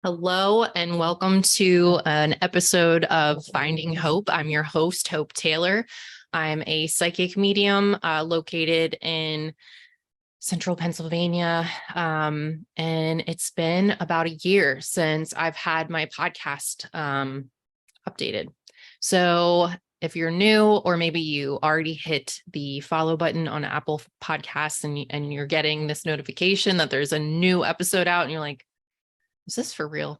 Hello and welcome to an episode of Finding Hope. I'm your host, Hope Taylor. I'm a psychic medium located in central Pennsylvania. And it's been about a year since I've had my podcast updated. So if you're new, or maybe you already hit the follow button on Apple Podcasts and you're getting this notification that there's a new episode out and you're like, is this for real?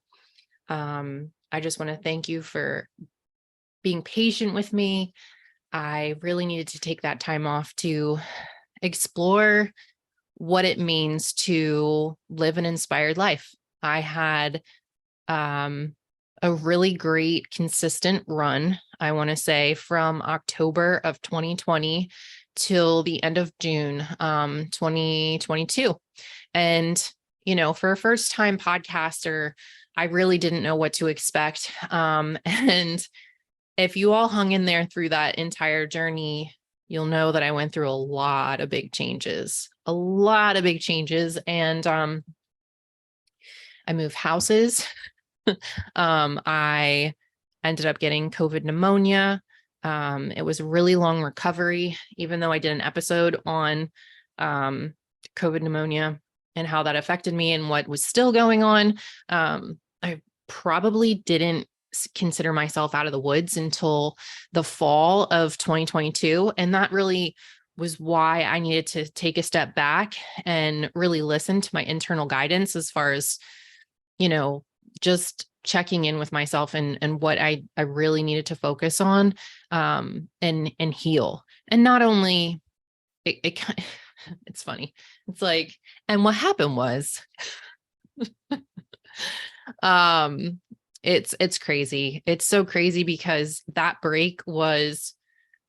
I just want to thank you for being patient with me. I really needed to take that time off to explore what it means to live an inspired life. I had a really great, consistent run, I want to say, from October of 2020 till the end of June 2022. And for a first time podcaster, I really didn't know what to expect. And if you all hung in there through that entire journey, you'll know that I went through a lot of big changes. And I moved houses. I ended up getting COVID pneumonia. It was a really long recovery, even though I did an episode on COVID pneumonia and how that affected me and what was still going on. I probably didn't consider myself out of the woods until the fall of 2022. And that really was why I needed to take a step back and really listen to my internal guidance as far as, just checking in with myself and what I really needed to focus on and heal. And not only it's funny. It's like, and what happened was, it's crazy. It's so crazy because that break was,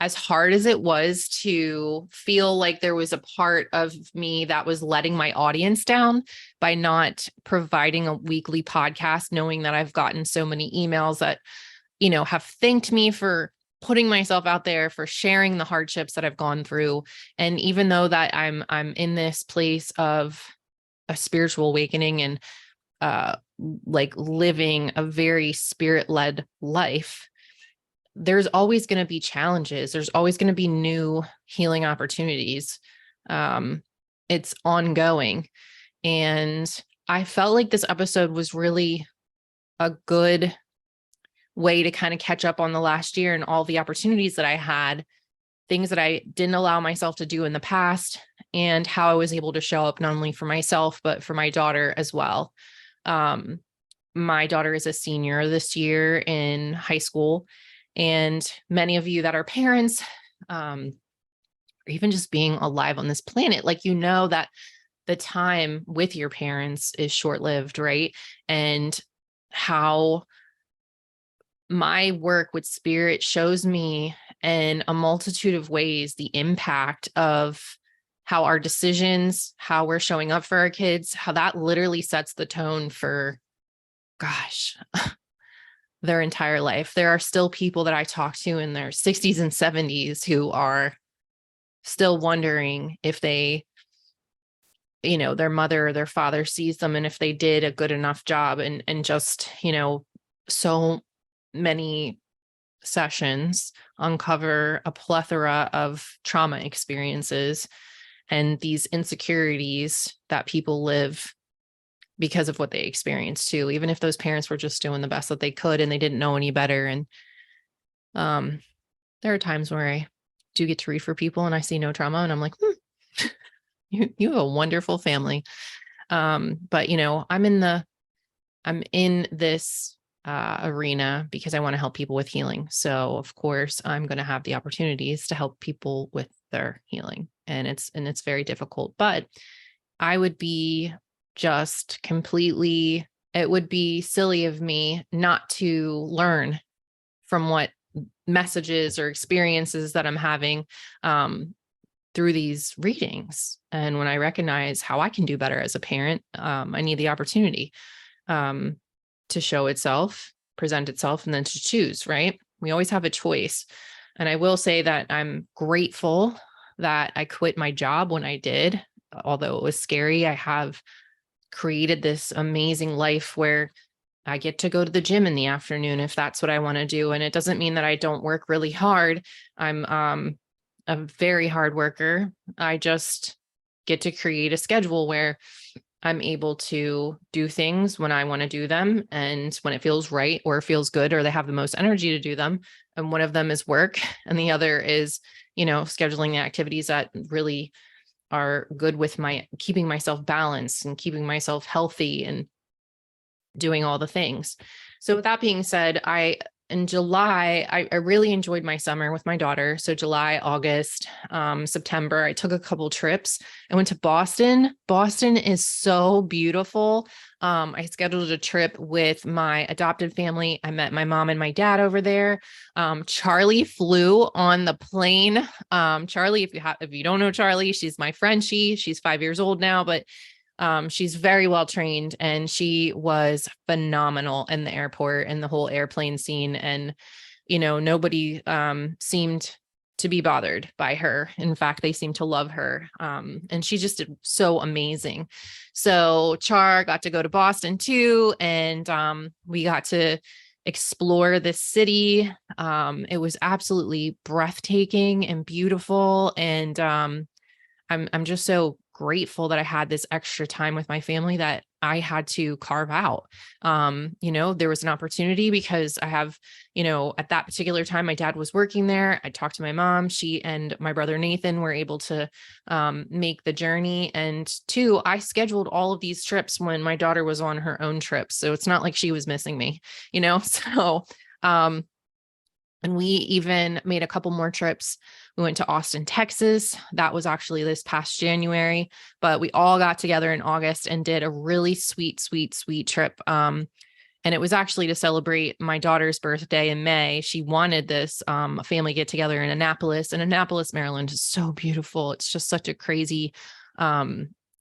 as hard as it was to feel like there was a part of me that was letting my audience down by not providing a weekly podcast, knowing that I've gotten so many emails that, have thanked me for putting myself out there, for sharing the hardships that I've gone through. And even though that I'm in this place of a spiritual awakening and like living a very spirit-led life, there's always going to be challenges. There's always going to be new healing opportunities. It's ongoing. And I felt like this episode was really a good way to kind of catch up on the last year and all the opportunities that I had, things that I didn't allow myself to do in the past, and how I was able to show up not only for myself, but for my daughter as well. My daughter is a senior this year in high school. And many of you that are parents, or even just being alive on this planet, that the time with your parents is short-lived, right? And how my work with spirit shows me in a multitude of ways the impact of how our decisions, how we're showing up for our kids, how that literally sets the tone for, their entire life. There are still people that I talk to in their 60s and 70s who are still wondering if they, their mother or their father sees them and if they did a good enough job, and just, so many sessions uncover a plethora of trauma experiences and these insecurities that people live because of what they experienced too, even if those parents were just doing the best that they could and they didn't know any better. And there are times where I do get to read for people and I see no trauma and I'm like, you have a wonderful family. But I'm in this arena because I want to help people with healing. So of course I'm going to have the opportunities to help people with their healing. And it's very difficult, but I would be just completely, it would be silly of me not to learn from what messages or experiences that I'm having through these readings. And when I recognize how I can do better as a parent, I need the opportunity to show itself, present itself, and then to choose, right? We always have a choice. And I will say that I'm grateful that I quit my job when I did. Although it was scary, I have created this amazing life where I get to go to the gym in the afternoon if that's what I want to do. And it doesn't mean that I don't work really hard. I'm a very hard worker. I just get to create a schedule where I'm able to do things when I want to do them and when it feels right or feels good or they have the most energy to do them. And one of them is work and the other is, scheduling the activities that really are good with my keeping myself balanced and keeping myself healthy and doing all the things. So with that being said, in July, I really enjoyed my summer with my daughter. So July, August, September, I took a couple trips. I went to Boston. Boston is so beautiful. I scheduled a trip with my adopted family. I met my mom and my dad over there. Charlee flew on the plane. Charlee, if you don't know Charlee, she's my friend. She's 5 years old now, but she's very well trained and she was phenomenal in the airport and the whole airplane scene. And, nobody seemed to be bothered by her. In fact, they seemed to love her. And she just did so amazing. So Char got to go to Boston too. And we got to explore this city. It was absolutely breathtaking and beautiful. And I'm just so grateful that I had this extra time with my family that I had to carve out. There was an opportunity because I have, at that particular time, my dad was working there. I talked to my mom, she and my brother Nathan were able to make the journey. And two, I scheduled all of these trips when my daughter was on her own trips. So it's not like she was missing me, so, and we even made a couple more trips. We went to Austin, Texas. That was actually this past January, but we all got together in August and did a really sweet, sweet, sweet trip. And it was actually to celebrate my daughter's birthday in May. She wanted this family get together in Annapolis, and Annapolis, Maryland is so beautiful. It's just such a crazy,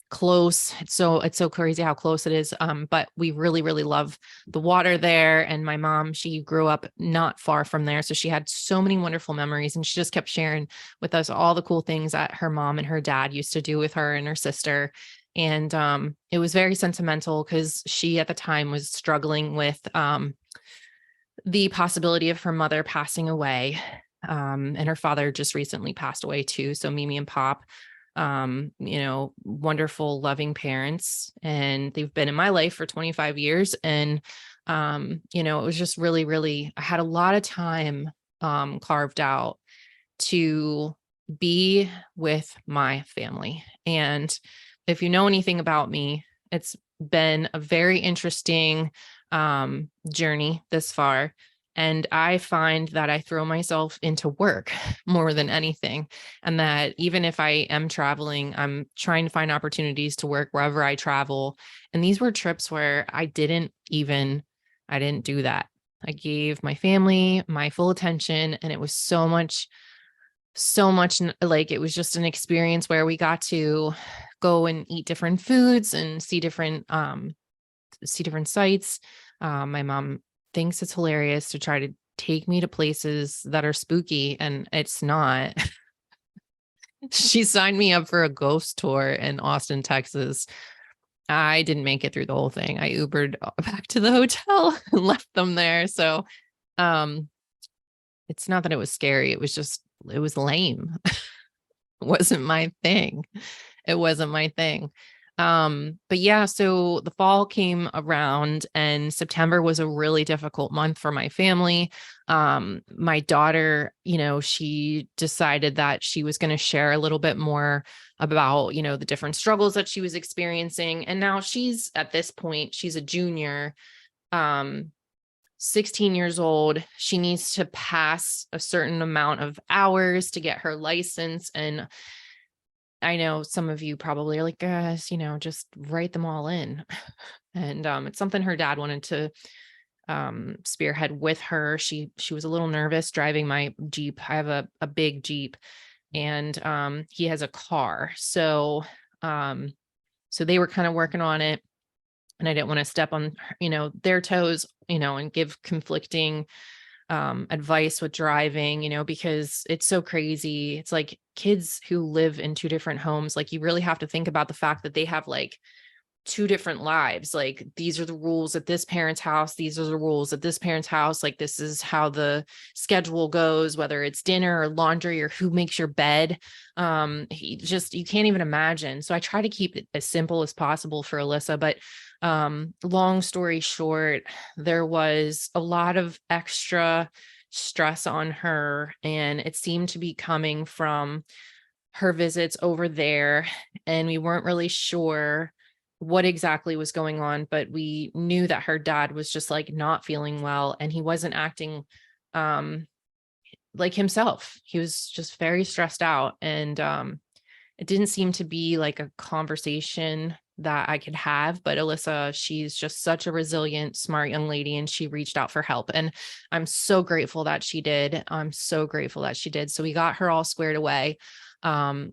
close. It's so crazy how close it is. But we really, really love the water there. And my mom, she grew up not far from there. So she had so many wonderful memories and she just kept sharing with us all the cool things that her mom and her dad used to do with her and her sister. And it was very sentimental because she at the time was struggling with the possibility of her mother passing away. And her father just recently passed away too. So Mimi and Pop, wonderful, loving parents, and they've been in my life for 25 years. And, it was just really, really, I had a lot of time, carved out to be with my family. And if you know anything about me, it's been a very interesting, journey this far. And I find that I throw myself into work more than anything. And that even if I am traveling, I'm trying to find opportunities to work wherever I travel. And these were trips where I didn't do that. I gave my family my full attention, and it was so much, like, it was just an experience where we got to go and eat different foods and see different sites. My mom thinks it's hilarious to try to take me to places that are spooky, and it's not. She signed me up for a ghost tour in Austin, Texas. I didn't make it through the whole thing. I Ubered back to the hotel and left them there. So it's not that it was scary. It was lame. It wasn't my thing. But yeah, so the fall came around and September was a really difficult month for my family. My daughter, she decided that she was going to share a little bit more about, the different struggles that she was experiencing. And now at this point, she's a junior, 16 years old. She needs to pass a certain amount of hours to get her license. And I know some of you probably are like, guys, just write them all in. And it's something her dad wanted to spearhead with her. She was a little nervous driving my Jeep. I have a big Jeep, and he has a car. So they were kind of working on it, and I didn't want to step on, their toes, and give conflicting advice with driving, because it's so crazy. It's like kids who live in two different homes, like you really have to think about the fact that they have like two different lives. Like, these are the rules at this parent's house. These are the rules at this parent's house. Like, this is how the schedule goes, whether it's dinner or laundry or who makes your bed. You can't even imagine. So I try to keep it as simple as possible for Alyssa, but long story short, there was a lot of extra stress on her, and it seemed to be coming from her visits over there. And we weren't really sure what exactly was going on, but we knew that her dad was just like not feeling well, and he wasn't acting like himself. He was just very stressed out, and it didn't seem to be like a conversation that I could have. But Alyssa, she's just such a resilient, smart young lady, and she reached out for help, and I'm so grateful that she did. I'm so grateful that she did. So we got her all squared away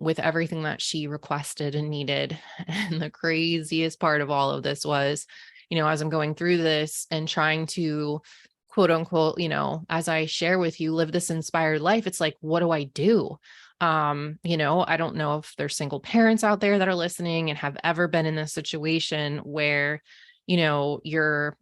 with everything that she requested and needed. And the craziest part of all of this was, as I'm going through this and trying to, quote unquote, as I share with you, live this inspired life, it's like, what do I do? I don't know if there's single parents out there that are listening and have ever been in this situation where, you're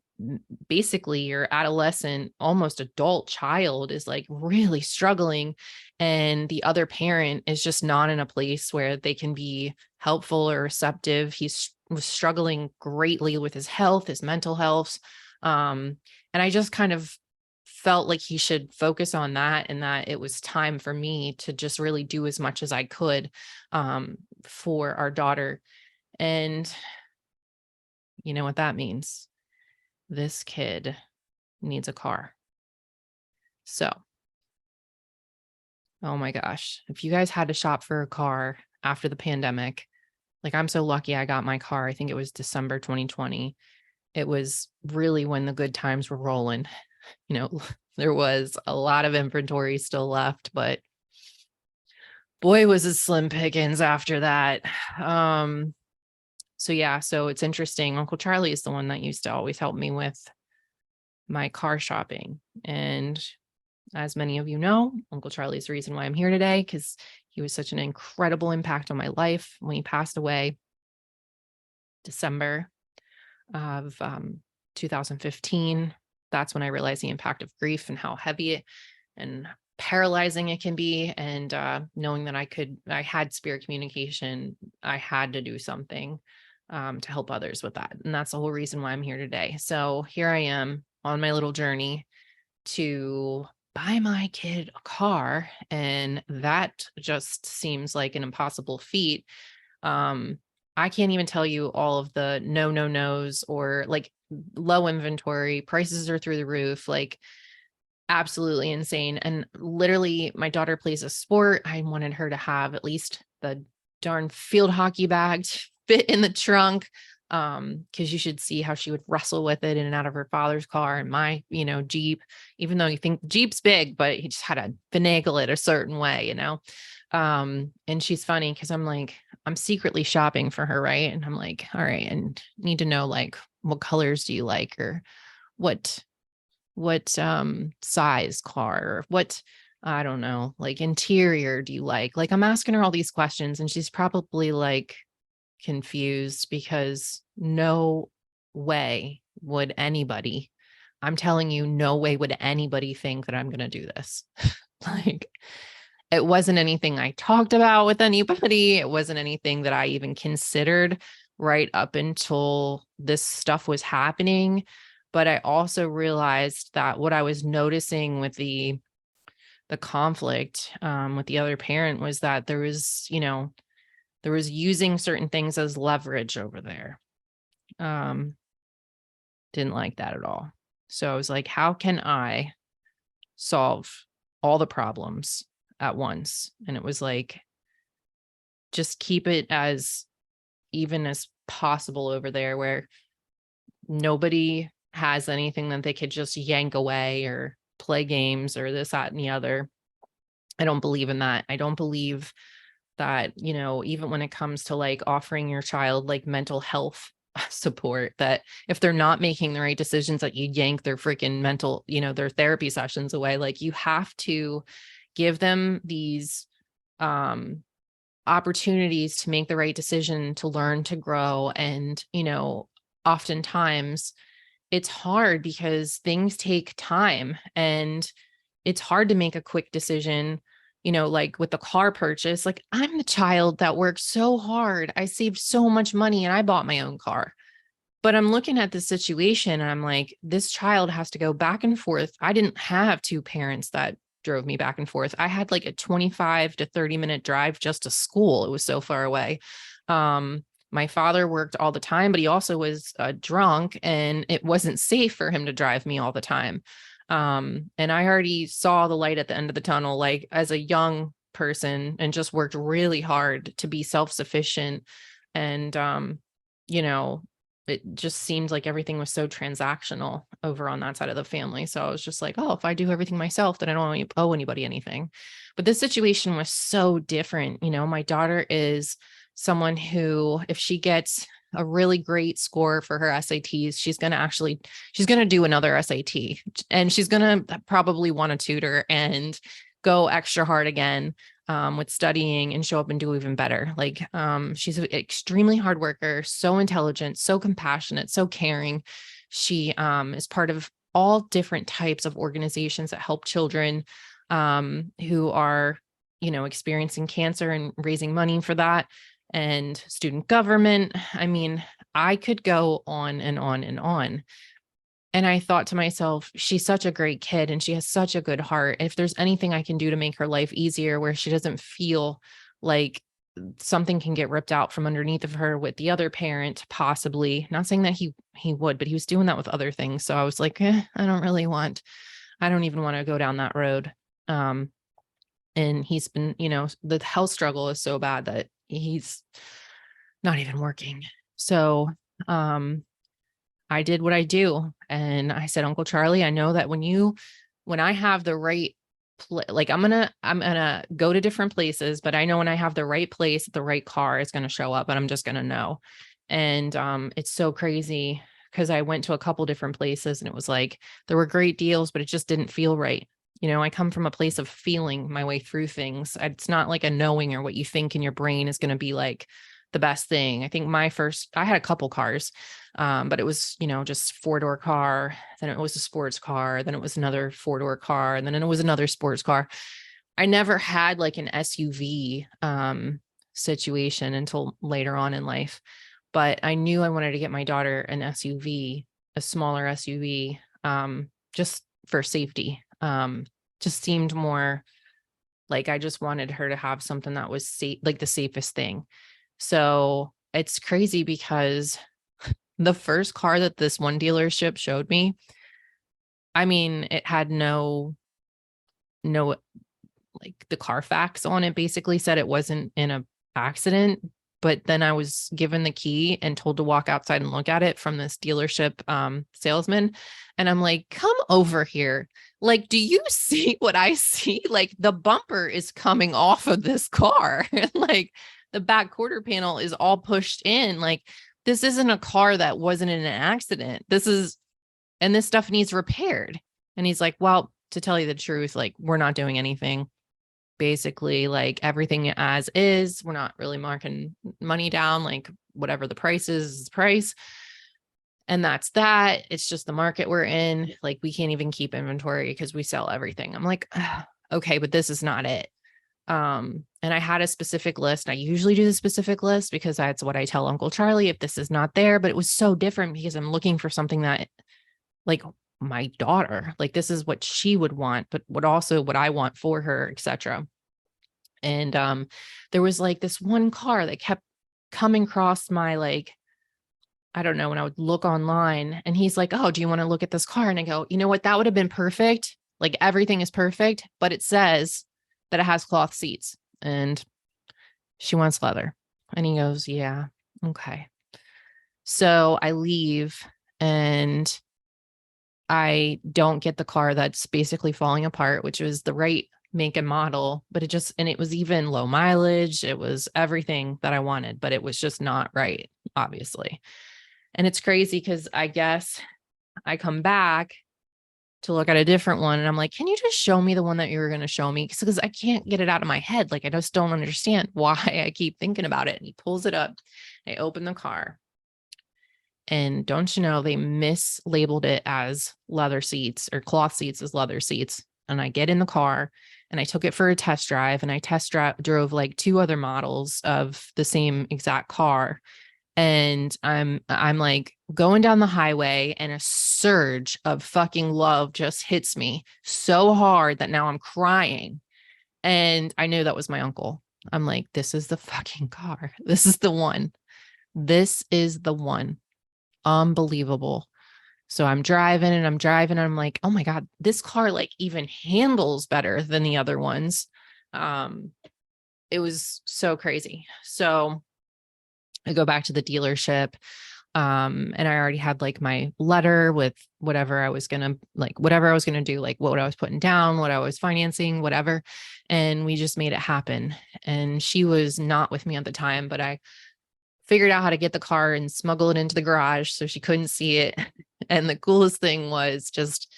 basically your adolescent, almost adult child is like really struggling, and the other parent is just not in a place where they can be helpful or receptive. Was struggling greatly with his health, his mental health. And I just kind of felt like he should focus on that, and that it was time for me to just really do as much as I could for our daughter. And you know what that means? This kid needs a car. So, oh my gosh, if you guys had to shop for a car after the pandemic, like, I'm so lucky I got my car. I think it was December 2020. It was really when the good times were rolling. There was a lot of inventory still left, but boy, was it slim pickings after that. So it's interesting. Uncle Charlie is the one that used to always help me with my car shopping. And as many of you know, Uncle Charlie is the reason why I'm here today, because he was such an incredible impact on my life. When he passed away, December of 2015, that's when I realized the impact of grief and how heavy and paralyzing it can be. And knowing that I had spirit communication, I had to do something to help others with that. And that's the whole reason why I'm here today. So here I am on my little journey to buy my kid a car. And that just seems like an impossible feat. I can't even tell you all of the no's, or like low inventory, prices are through the roof, like absolutely insane. And literally, my daughter plays a sport. I wanted her to have at least the darn field hockey bag to fit in the trunk. Because you should see how she would wrestle with it in and out of her father's car and my, Jeep, even though you think Jeep's big, but he just had to finagle it a certain way, and she's funny because I'm secretly shopping for her. Right. And I'm like, all right, and need to know, like, what colors do you like, or what size car, or what, I don't know, like, interior do you like? Like, I'm asking her all these questions, and she's probably like confused, because no way would anybody, I'm telling you, no way would anybody think that I'm going to do this. Like, it wasn't anything I talked about with anybody. It wasn't anything that I even considered right up until this stuff was happening. But I also realized that what I was noticing with the conflict with the other parent was that there was using certain things as leverage over there. Didn't like that at all. So I was like, how can I solve all the problems at once? And it was like, just keep it as even as possible over there, where nobody has anything that they could just yank away or play games or this, that, and the other. I don't believe in that. I don't believe that, even when it comes to like offering your child like mental health support, that if they're not making the right decisions, that you yank their freaking mental, their therapy sessions away. Like, you have to give them these opportunities to make the right decision, to learn, to grow. And, oftentimes it's hard because things take time, and it's hard to make a quick decision, like with the car purchase. Like, I'm the child that worked so hard. I saved so much money and I bought my own car. But I'm looking at the situation and I'm like, this child has to go back and forth. I didn't have two parents that drove me back and forth. I had like a 25 to 30-minute drive just to school. It was so far away. My father worked all the time, but he also was drunk, and it wasn't safe for him to drive me all the time. And I already saw the light at the end of the tunnel, like as a young person, and just worked really hard to be self-sufficient. And, it just seemed like everything was so transactional over on that side of the family. So I was just like, oh, if I do everything myself, then I don't owe anybody anything. But this situation was so different. My daughter is someone who, if she gets a really great score for her SATs, she's going to do another SAT, and she's going to probably want a tutor and go extra hard again with studying, and show up and do even better. Like, she's an extremely hard worker, so intelligent, so compassionate, so caring. She is part of all different types of organizations that help children who are, experiencing cancer, and raising money for that, and student government. I mean, I could go on and on and on. And I thought to myself, she's such a great kid and she has such a good heart. If there's anything I can do to make her life easier, where she doesn't feel like something can get ripped out from underneath of her with the other parent, possibly. Not saying that he would, but he was doing that with other things. So I was like, I don't even want to go down that road. And he's been, the health struggle is so bad that he's not even working. So, I did what I do. And I said, Uncle Charlie, I know that when I have the right like, I'm going to go to different places, but I know when I have the right place, the right car is going to show up, and I'm just going to know. And, it's so crazy because I went to a couple different places, and it was like, there were great deals, but it just didn't feel right. I come from a place of feeling my way through things. It's not like a knowing, or what you think in your brain is going to be like the best thing. I think I had a couple cars, but it was, just 4-door car. Then it was a sports car. Then it was another 4-door car. And then it was another sports car. I never had like an SUV, situation until later on in life, but I knew I wanted to get my daughter an SUV, a smaller SUV, just for safety. Just seemed more like I just wanted her to have something that was safe, like the safest thing. So it's crazy because the first car that this one dealership showed me, I mean, it had no, like the Carfax on it basically said it wasn't in a accident. But then I was given the key and told to walk outside and look at it from this dealership salesman. And I'm like, come over here. Like, do you see what I see? Like, the bumper is coming off of this car. Like, the back quarter panel is all pushed in. Like, this isn't a car that wasn't in an accident. And this stuff needs repaired. And he's like, well, to tell you the truth, like, we're not doing anything. Basically, like, everything as is. We're not really marking money down. Like, whatever the price is the price. And that's that. It's just the market we're in. Like, we can't even keep inventory because we sell everything. I'm like, okay, but this is not it. And I had a specific list. I usually do the specific list because that's what I tell Uncle Charlie if this is not there. But it was so different because I'm looking for something that, like, my daughter, like, this is what she would want, but what I want for her, etc. And there was like this one car that kept coming across my, like, I don't know, when I would look online, and he's like, oh, do you want to look at this car? And I go, you know what? That would have been perfect. Like, everything is perfect, but it says that it has cloth seats and she wants leather. And he goes, yeah, okay. So I leave and I don't get the car that's basically falling apart, which was the right make and model, but it was even low mileage. It was everything that I wanted, but it was just not right, obviously. And it's crazy because I guess I come back to look at a different one. And I'm like, can you just show me the one that you were going to show me? Because I can't get it out of my head. Like, I just don't understand why I keep thinking about it. And he pulls it up. I open the car. And don't you know, they mislabeled it as leather seats, or cloth seats as leather seats. And I get in the car and I took it for a test drive, and I drove like 2 other models of the same exact car. And I'm like going down the highway, and a surge of fucking love just hits me so hard that now I'm crying. And I knew that was my uncle. I'm like, this is the fucking car. This is the one. This is the one. Unbelievable. So I'm driving and I'm like, oh my God, this car like even handles better than the other ones. It was so crazy. So I go back to the dealership. And I already had like my letter with whatever I was going to do, like what I was putting down, what I was financing, whatever. And we just made it happen. And she was not with me at the time, but I figured out how to get the car and smuggle it into the garage so she couldn't see it. And the coolest thing was just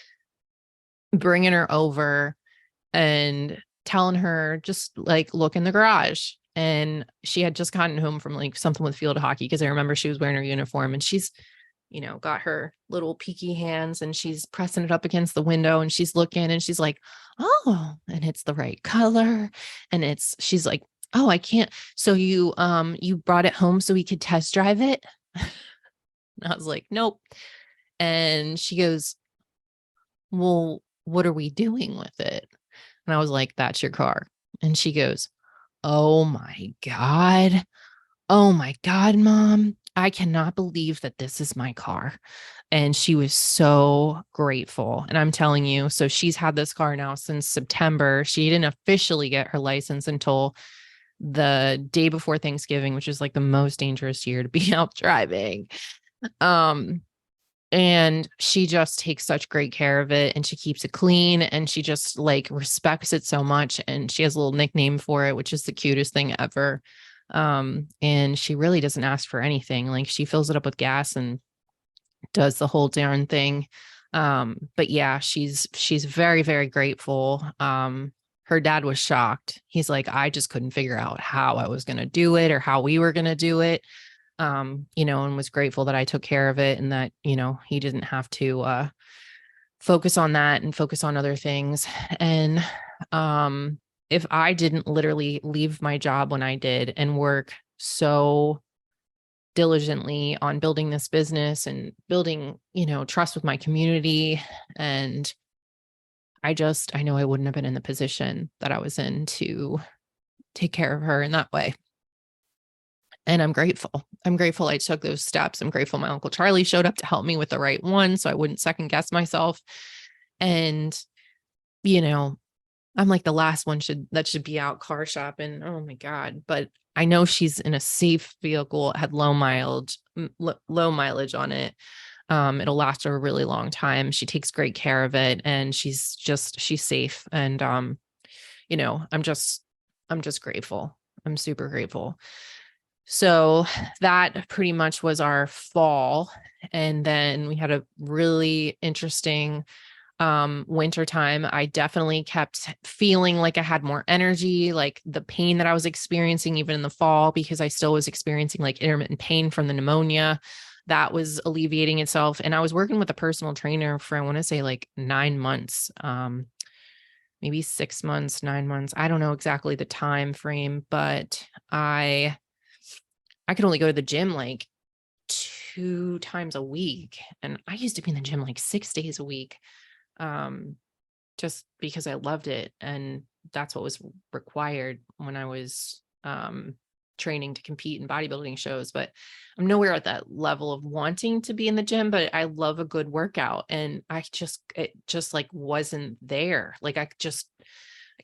bringing her over and telling her, just like, look in the garage. And she had just gotten home from like something with field hockey, because I remember she was wearing her uniform, and she's, got her little peaky hands, and she's pressing it up against the window, and she's looking, and she's like, oh, and it's the right color. And she's like, oh, I can't. So you brought it home so we could test drive it? And I was like, nope. And she goes, well, what are we doing with it? And I was like, that's your car. And she goes, oh my God. Oh my God, Mom. I cannot believe that this is my car. And she was so grateful. And I'm telling you, so she's had this car now since September. She didn't officially get her license until the day before Thanksgiving, which is like the most dangerous year to be out driving. And she just takes such great care of it, and she keeps it clean, and she just like respects it so much. And she has a little nickname for it, which is the cutest thing ever. And she really doesn't ask for anything. Like, she fills it up with gas and does the whole darn thing. But yeah, she's very, very grateful. Her dad was shocked. He's like, I just couldn't figure out how I was going to do it or how we were going to do it. And was grateful that I took care of it, and that, he didn't have to, focus on that and focus on other things. And, if I didn't literally leave my job when I did and work so diligently on building this business and building, trust with my community, and I know I wouldn't have been in the position that I was in to take care of her in that way. And I'm grateful. I'm grateful I took those steps. I'm grateful my Uncle Charlie showed up to help me with the right one, so I wouldn't second guess myself. And, I'm like the last one that should be out car shopping. Oh my God. But I know she's in a safe vehicle. It had low mileage on it. It'll last her a really long time. She takes great care of it, and she's safe. And, I'm just grateful. I'm super grateful. So that pretty much was our fall. And then we had a really interesting winter time. I definitely kept feeling like I had more energy, like the pain that I was experiencing even in the fall, because I still was experiencing like intermittent pain from the pneumonia. That was alleviating itself. And I was working with a personal trainer for, I want to say, like 9 months, maybe 6 months, 9 months. I don't know exactly the time frame, but I could only go to the gym like 2 times a week. And I used to be in the gym like 6 days a week, just because I loved it. And that's what was required when I was training to compete in bodybuilding shows. But I'm nowhere at that level of wanting to be in the gym, but I love a good workout. And it just like wasn't there. Like I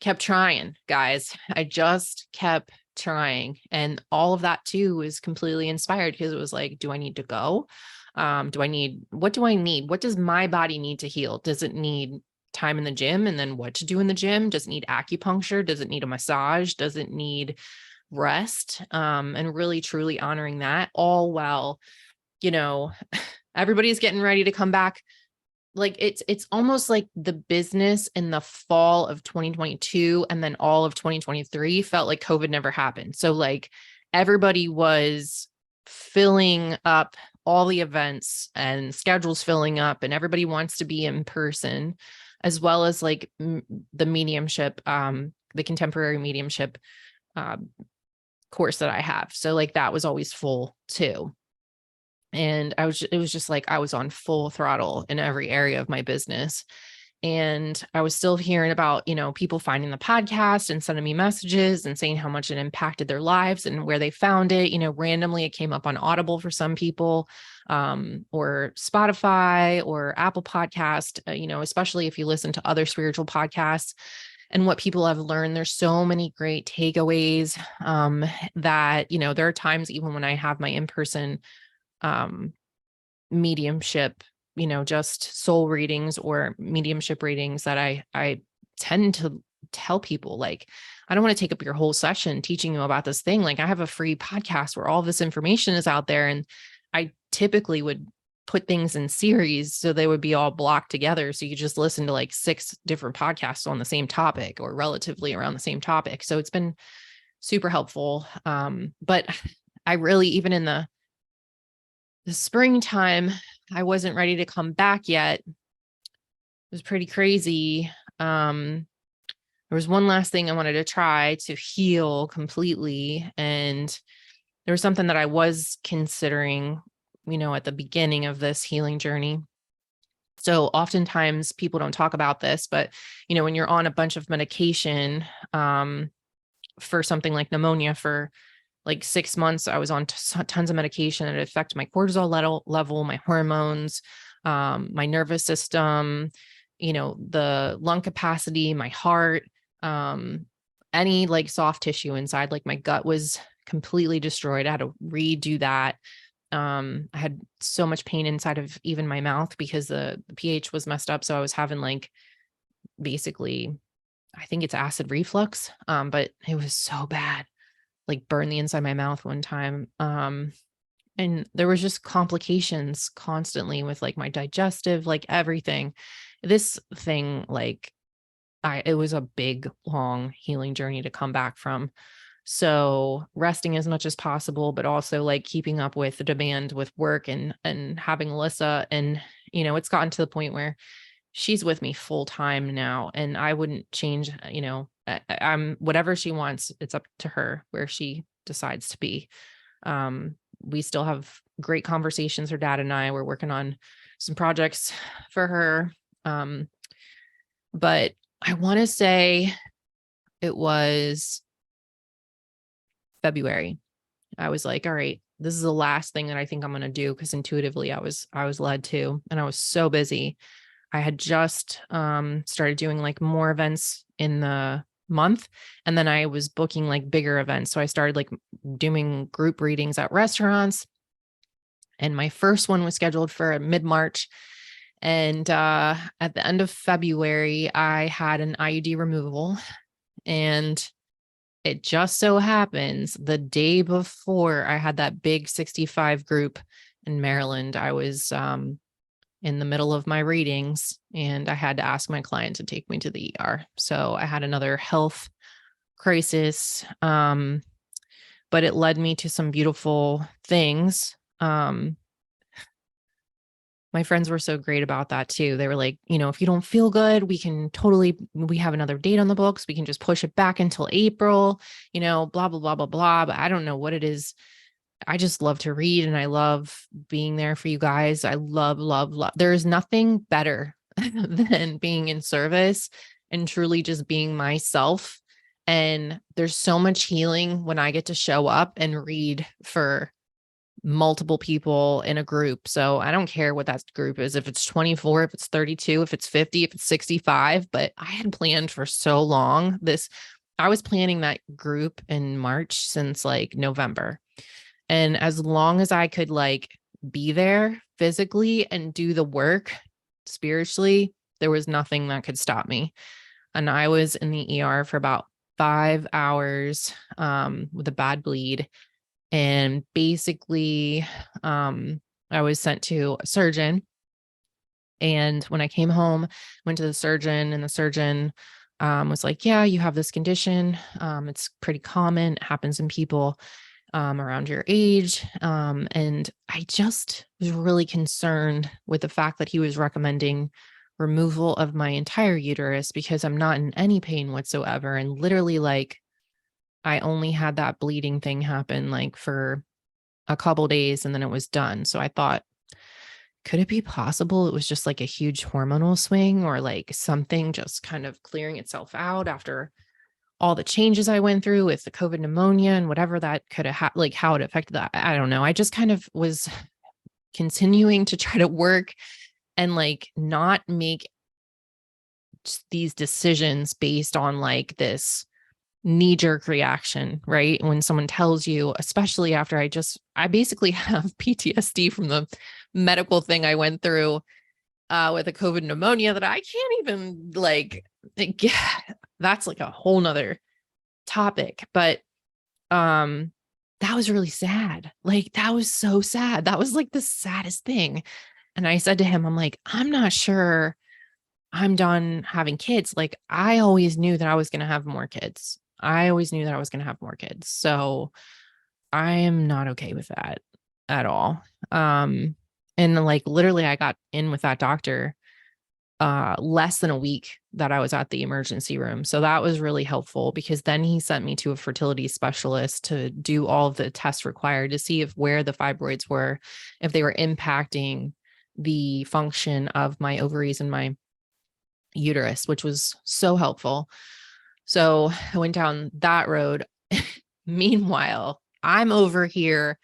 kept trying, guys. I just kept trying. And all of that too was completely inspired, because it was like, do I need to go? What do I need? What does my body need to heal? Does it need time in the gym? And then what to do in the gym? Does it need acupuncture? Does it need a massage? Does it need rest? And really truly honoring that, all while, everybody's getting ready to come back like it's almost like the business in the fall of 2022 and then all of 2023 felt like COVID never happened. So like everybody was filling up all the events and schedules filling up, and everybody wants to be in person, as well as like the mediumship, the contemporary mediumship course that I have. So like that was always full too. And it was just like I was on full throttle in every area of my business. And I was still hearing about, people finding the podcast and sending me messages and saying how much it impacted their lives and where they found it. Randomly it came up on Audible for some people, or Spotify or Apple Podcast, especially if you listen to other spiritual podcasts and what people have learned. There's so many great takeaways, that, there are times even when I have my in-person mediumship, just soul readings or mediumship readings, that I tend to tell people, like, I don't want to take up your whole session teaching you about this thing. Like, I have a free podcast where all this information is out there. And I typically would put things in series so they would be all blocked together. So you just listen to like 6 different podcasts on the same topic or relatively around the same topic. So it's been super helpful. But I really, even in the springtime, I wasn't ready to come back yet. It was pretty crazy. There was one last thing I wanted to try to heal completely. And there was something that I was considering, at the beginning of this healing journey. So oftentimes people don't talk about this, but, when you're on a bunch of medication, for something like pneumonia for like 6 months, I was on tons of medication. It affected my cortisol level, my hormones, my nervous system, the lung capacity, my heart, any like soft tissue inside, like my gut was completely destroyed. I had to redo that. I had so much pain inside of even my mouth because the pH was messed up. So I was having like, basically, I think it's acid reflux. But it was so bad, like burned the inside of my mouth one time. And there was just complications constantly with like my digestive, like everything. This thing, like it was a big, long healing journey to come back from. So resting as much as possible, but also like keeping up with the demand with work and having Alyssa. And, it's gotten to the point where she's with me full time now, and I wouldn't change, I'm whatever she wants. It's up to her where she decides to be. We still have great conversations. Her dad and I were working on some projects for her. But I want to say it was February. I was like, all right, this is the last thing that I think I'm going to do. Cause intuitively I was led to, and I was so busy. I had just started doing like more events in the month. And then I was booking like bigger events. So I started like doing group readings at restaurants. And my first one was scheduled for mid-March. And at the end of February, I had an IUD removal. And it just so happens the day before I had that big 65 group in Maryland, I was in the middle of my readings, and I had to ask my client to take me to the ER. So I had another health crisis, but it led me to some beautiful things. My friends were so great about that too. They were like, if you don't feel good, we have another date on the books. We can just push it back until April, blah, blah, blah, blah, blah. But I don't know what it is. I just love to read, and I love being there for you guys. I love, love, love. There's nothing better than being in service and truly just being myself. And there's so much healing when I get to show up and read for multiple people in a group. So I don't care what that group is, if it's 24, if it's 32, if it's 50, if it's 65, but I had planned for so long. I was planning that group in March since like November. And as long as I could like be there physically and do the work spiritually, there was nothing that could stop me. And I was in the ER for about 5 hours with a bad bleed. And basically, I was sent to a surgeon And when I came home, went to the surgeon, and the surgeon was like, yeah, you have this condition. It's pretty common. It happens in people around your age. And I just was really concerned with the fact that he was recommending removal of my entire uterus because I'm not in any pain whatsoever. And literally, like, I only had that bleeding thing happen like for a couple days and then it was done. So I thought, could it be possible it was just like a huge hormonal swing or like something just kind of clearing itself out after all the changes I went through with the COVID pneumonia and whatever that could have like how it affected that? I don't know. I just kind of was continuing to try to work and like not make these decisions based on like this knee-jerk reaction, right? When someone tells you, especially after I basically have PTSD from the medical thing I went through with a COVID pneumonia that I can't even like, that's like a whole nother topic. But that was really sad. Like, that was so sad. That was like the saddest thing. And I said to him, I'm like, I'm not sure I'm done having kids. Like, I always knew that I was going to have more kids. I always knew that I was going to have more kids. So I am not okay with that at all. And like, literally I got in with that doctor less than a week that I was at the emergency room. So that was really helpful because then he sent me to a fertility specialist to do all of the tests required to see if where the fibroids were, if they were impacting the function of my ovaries and my uterus, which was so helpful. So I went down that road. Meanwhile, I'm over here.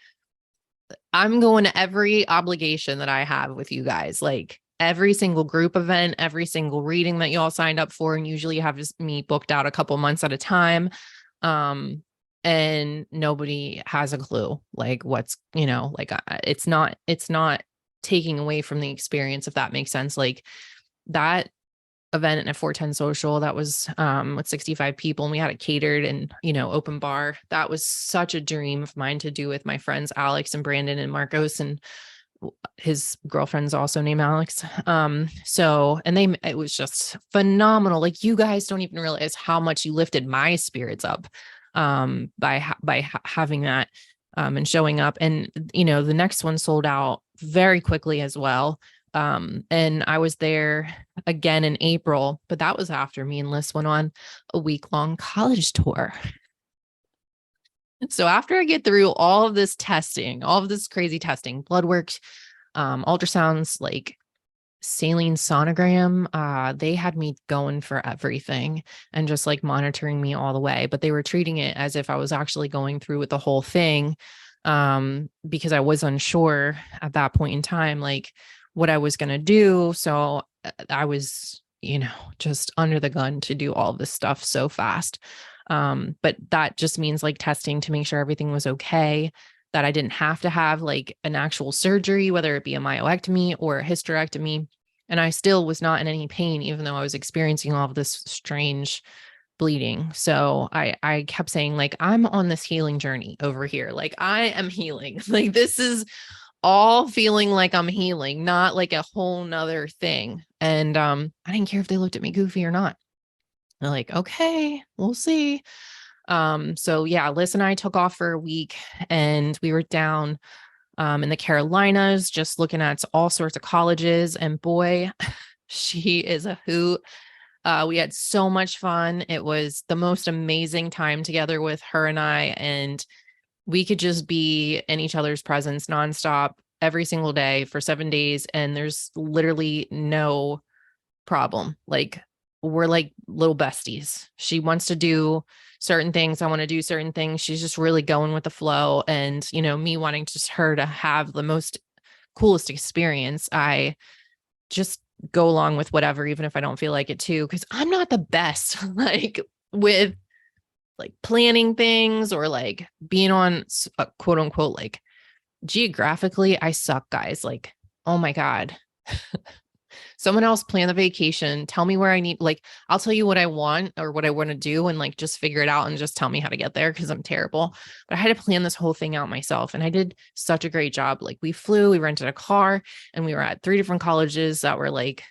I'm going to every obligation that I have with you guys, like every single group event, every single reading that you all signed up for. And usually you have me booked out a couple months at a time. And nobody has a clue, like what's, like it's not taking away from the experience, if that makes sense. Like that event at 410 Social that was with 65 people, and we had it catered and open bar. That was such a dream of mine to do with my friends Alex and Brandon and Marcos, and his girlfriend's also named Alex. It was just phenomenal. Like, you guys don't even realize how much you lifted my spirits up by having that and showing up. And the next one sold out very quickly as well. And I was there again in April, but that was after me and Liz went on a week-long college tour. So after I get through all of this testing, all of this crazy testing, blood work, ultrasounds, like saline sonogram, they had me going for everything and just like monitoring me all the way, but they were treating it as if I was actually going through with the whole thing. Because I was unsure at that point in time, like what I was going to do. So I was, just under the gun to do all this stuff so fast. But that just means like testing to make sure everything was okay, that I didn't have to have like an actual surgery, whether it be a myomectomy or a hysterectomy. And I still was not in any pain, even though I was experiencing all of this strange bleeding. So I kept saying, like, I'm on this healing journey over here. Like, I am healing. Like, this is all feeling like I'm healing, not like a whole nother thing. And I didn't care if they looked at me goofy or not. They're like, okay, we'll see. So yeah, Liz and I took off for a week and we were down in the Carolinas, just looking at all sorts of colleges. And boy, she is a hoot. We had so much fun. It was the most amazing time together with her and I, and we could just be in each other's presence nonstop every single day for 7 days. And there's literally no problem. Like, we're like little besties. She wants to do certain things. I want to do certain things. She's just really going with the flow. And, me wanting just her to have the most coolest experience. I just go along with whatever, even if I don't feel like it too, because I'm not the best, like with like planning things or like being on quote unquote, like geographically, I suck, guys. Like, oh my God. Someone else plan the vacation. Tell me where I need, like, I'll tell you what I want or what I want to do and like just figure it out and just tell me how to get there because I'm terrible. But I had to plan this whole thing out myself. And I did such a great job. Like we flew, we rented a car, and we were at 3 different colleges that were like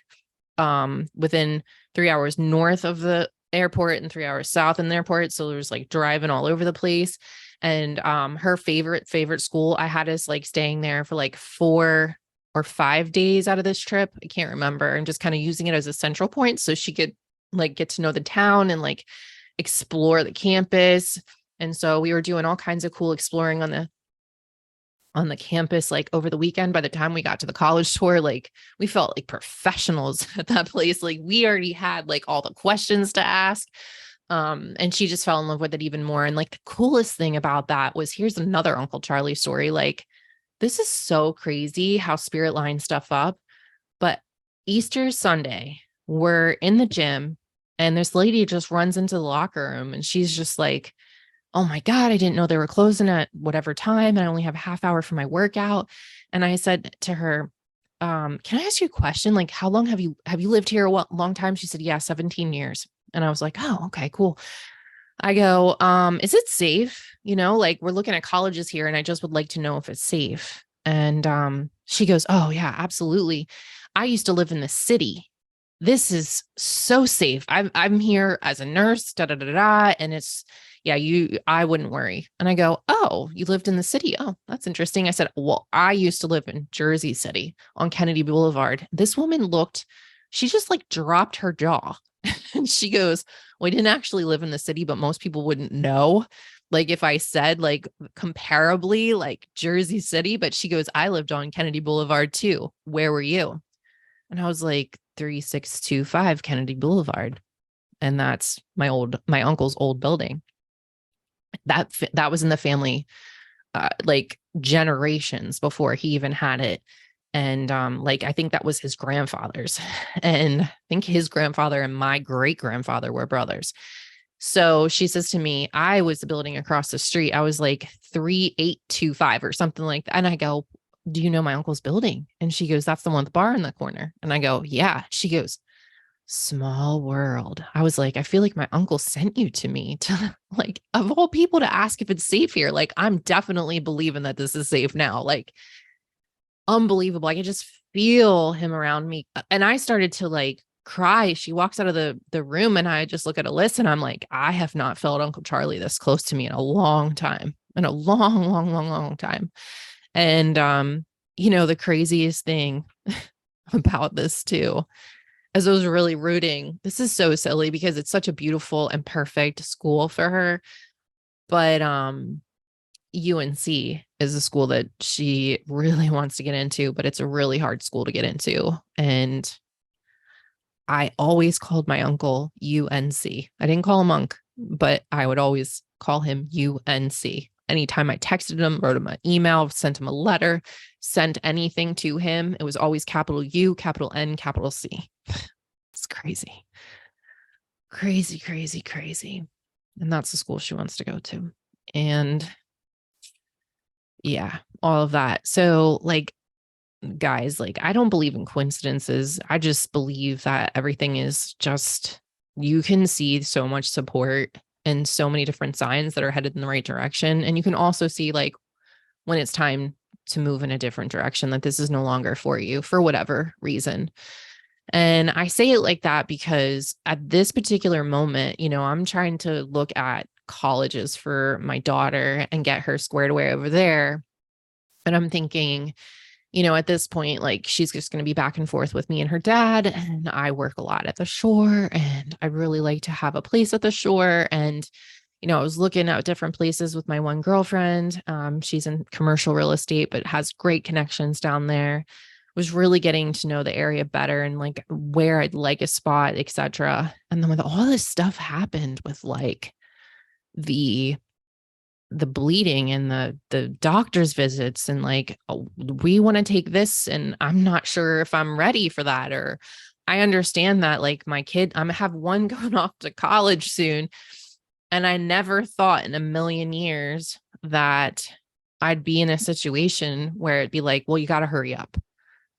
within 3 hours north of the airport and 3 hours south in the airport. So there was like driving all over the place. And her favorite school, I had us like staying there for like 4 or 5 days out of this trip. I can't remember. And just kind of using it as a central point so she could like get to know the town and like explore the campus. And so we were doing all kinds of cool exploring on the campus, like over the weekend. By the time we got to the college tour, like we felt like professionals at that place. Like we already had like all the questions to ask. And she just fell in love with it even more. And like the coolest thing about that was, here's another Uncle Charlie story. Like, this is so crazy how spirit lines stuff up. But Easter Sunday, we're in the gym and this lady just runs into the locker room and she's just like, oh my God, I didn't know they were closing at whatever time. And I only have a half hour for my workout. And I said to her, can I ask you a question? Like, how long have you lived here? A long time? She said, yeah, 17 years. And I was like, oh, okay, cool. I go, is it safe? You know, like we're looking at colleges here and I just would like to know if it's safe. And she goes, oh yeah, absolutely. I used to live in the city. This is so safe. I'm here as a nurse, da da da da. And it's, yeah, I wouldn't worry. And I go, oh, you lived in the city. Oh, that's interesting. I said, well, I used to live in Jersey City on Kennedy Boulevard. This woman she just like dropped her jaw. And she goes, well, I didn't actually live in the city, but most people wouldn't know. Like if I said like comparably like Jersey City, but she goes, I lived on Kennedy Boulevard too. Where were you? And I was like 3625 Kennedy Boulevard. And that's my uncle's old building. That was in the family, like generations before he even had it. And like, I think that was his grandfather's. And I think his grandfather and my great grandfather were brothers. So she says to me, I was the building across the street. I was like 3825 or something like that. And I go, do you know my uncle's building? And she goes, that's the one with the bar in the corner. And I go, yeah. She goes, small world. I was like, I feel like my uncle sent you to me to like, of all people to ask if it's safe here. Like, I'm definitely believing that this is safe now. Like, unbelievable. I could just feel him around me. And I started to like cry. She walks out of the room and I just look at a list and I'm like, I have not felt Uncle Charlie this close to me in a long time, in a long time. And, you know, the craziest thing about this too, as I was really rooting, this is so silly because it's such a beautiful and perfect school for her. But, UNC is a school that she really wants to get into, but it's a really hard school to get into. And I always called my uncle UNC. I didn't call him Unc, but I would always call him UNC. Anytime I texted him, wrote him an email, sent him a letter, sent anything to him, it was always capital U, capital N, capital C. It's crazy. Crazy. And that's the school she wants to go to. And yeah, all of that. So like, guys, like I don't believe in coincidences. I just believe that everything is just, you can see so much support and so many different signs that are headed in the right direction. And you can also see like when it's time to move in a different direction, that this is no longer for you for whatever reason. And I say it like that because at this particular moment, you know, I'm trying to look at colleges for my daughter and get her squared away over there. And I'm thinking, you know, at this point, like she's just going to be back and forth with me and her dad. And I work a lot at the shore and I really like to have a place at the shore. And, you know, I was looking at different places with my one girlfriend. She's in commercial real estate, but has great connections down there. Was really getting to know the area better and like where I'd like a spot, etc. And then when all this stuff happened with like the bleeding and the doctor's visits and like, oh, we want to take this and I'm not sure if I'm ready for that. Or I understand that like my kid, I'm gonna have one going off to college soon. And I never thought in a million years that I'd be in a situation where it'd be like, well, you got to hurry up.